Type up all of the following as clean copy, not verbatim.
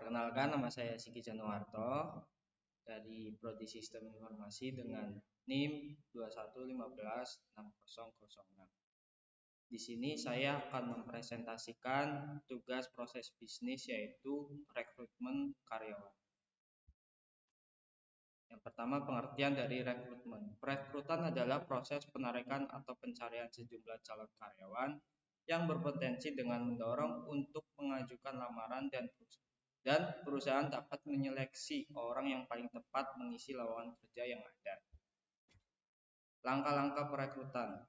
Perkenalkan, nama saya Sigi Januarto dari Prodi Sistem Informasi dengan NIM 21156006. Di sini saya akan mempresentasikan tugas proses bisnis yaitu rekrutmen karyawan. Yang pertama, pengertian dari rekrutmen. Perekrutan adalah proses penarikan atau pencarian sejumlah calon karyawan yang berpotensi dengan mendorong untuk mengajukan lamaran dan perusahaan dapat menyeleksi orang yang paling tepat mengisi lowongan kerja yang ada. Langkah-langkah perekrutan.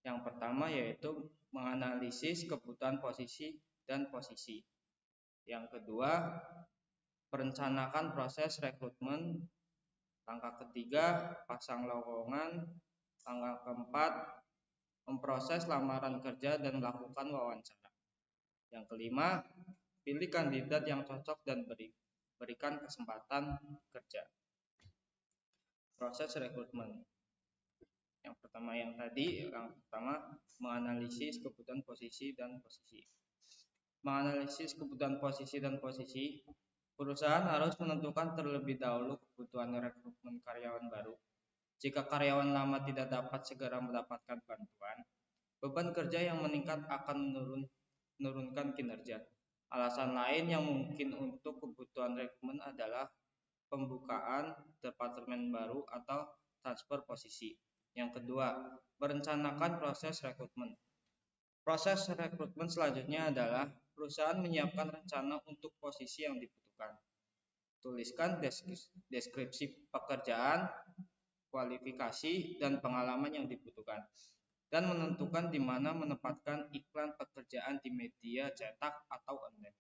Yang pertama yaitu menganalisis kebutuhan posisi dan posisi. Yang kedua, merencanakan proses rekrutmen. Langkah ketiga, pasang lowongan. Langkah keempat, memproses lamaran kerja dan melakukan wawancara. Yang kelima, pilih kandidat yang cocok dan berikan kesempatan kerja. Proses rekrutmen. Yang pertama menganalisis kebutuhan posisi dan posisi. Menganalisis kebutuhan posisi dan posisi, perusahaan harus menentukan terlebih dahulu kebutuhan rekrutmen karyawan baru. Jika karyawan lama tidak dapat segera mendapatkan bantuan, beban kerja yang meningkat akan menurunkan kinerja. Alasan lain yang mungkin untuk kebutuhan rekrutmen adalah pembukaan departemen baru atau transfer posisi. Yang kedua, merencanakan proses rekrutmen. Proses rekrutmen selanjutnya adalah perusahaan menyiapkan rencana untuk posisi yang dibutuhkan. Tuliskan deskripsi pekerjaan, kualifikasi, dan pengalaman yang dibutuhkan, dan menentukan di mana menempatkan iklan pekerjaan di media cetak atau online.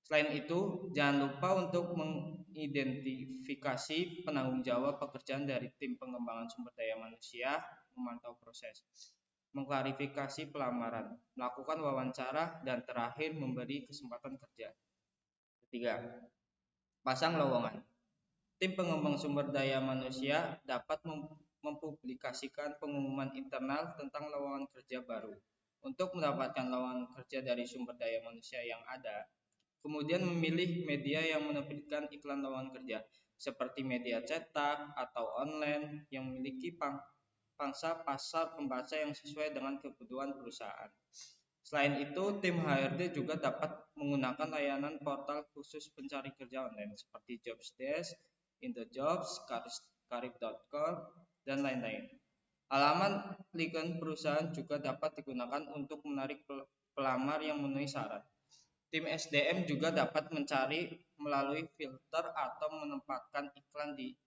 Selain itu, jangan lupa untuk mengidentifikasi penanggung jawab pekerjaan dari tim pengembangan sumber daya manusia, memantau proses, mengklarifikasi pelamaran, melakukan wawancara, dan terakhir memberi kesempatan kerja. Ketiga, pasang lowongan. Tim pengembang sumber daya manusia dapat mempublikasikan pengumuman internal tentang lowongan kerja baru. Untuk mendapatkan lowongan kerja dari sumber daya manusia yang ada, kemudian memilih media yang menerbitkan iklan lowongan kerja, seperti media cetak atau online yang memiliki pangsa pasar pembaca yang sesuai dengan kebutuhan perusahaan. Selain itu, tim HRD juga dapat menggunakan layanan portal khusus pencari kerja online seperti Jobsdesk, Indojobs, Karib.com, dan lain-lain. Halaman LinkedIn perusahaan juga dapat digunakan untuk menarik pelamar yang memenuhi syarat. Tim SDM juga dapat mencari melalui filter atau menempatkan iklan di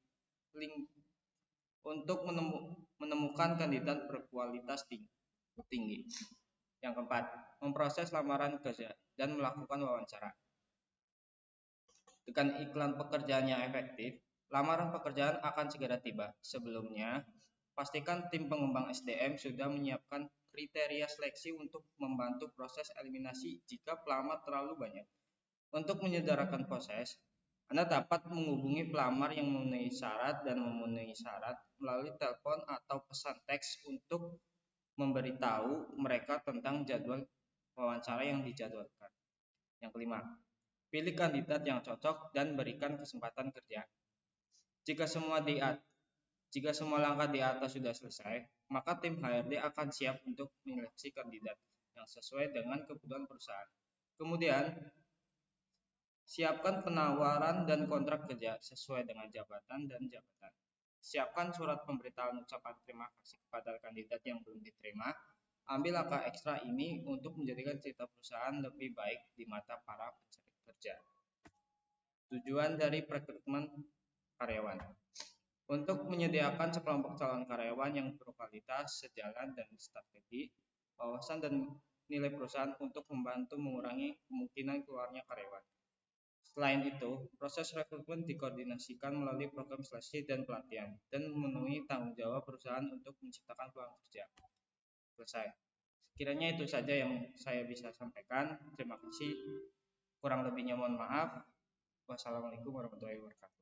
link untuk menemukan kandidat berkualitas tinggi. Yang keempat, memproses lamaran kerja dan melakukan wawancara. Dengan iklan pekerjaan yang efektif, lamaran pekerjaan akan segera tiba. Sebelumnya, pastikan tim pengembang SDM sudah menyiapkan kriteria seleksi untuk membantu proses eliminasi jika pelamar terlalu banyak. Untuk menyederhanakan proses, Anda dapat menghubungi pelamar yang memenuhi syarat dan memenuhi syarat melalui telepon atau pesan teks untuk memberitahu mereka tentang jadwal wawancara yang dijadwalkan. Yang kelima, pilih kandidat yang cocok dan berikan kesempatan kerja. Jika semua langkah di atas sudah selesai, maka tim HRD akan siap untuk menyeleksi kandidat yang sesuai dengan kebutuhan perusahaan. Kemudian, siapkan penawaran dan kontrak kerja sesuai dengan jabatan dan jabatan. Siapkan surat pemberitahuan ucapan terima kasih kepada kandidat yang belum diterima. Ambil langkah ekstra ini untuk menjadikan cerita perusahaan lebih baik di mata para pencari kerja. Tujuan dari rekrutmen karyawan. Untuk menyediakan sekelompok calon karyawan yang berkualitas, sejalan dan strategi, wawasan dan nilai perusahaan untuk membantu mengurangi kemungkinan keluarnya karyawan. Selain itu, proses rekrutmen dikoordinasikan melalui program seleksi dan pelatihan dan memenuhi tanggung jawab perusahaan untuk menciptakan peluang kerja. Selesai. Sekiranya itu saja yang saya bisa sampaikan. Terima kasih. Kurang lebihnya mohon maaf. Wassalamualaikum warahmatullahi wabarakatuh.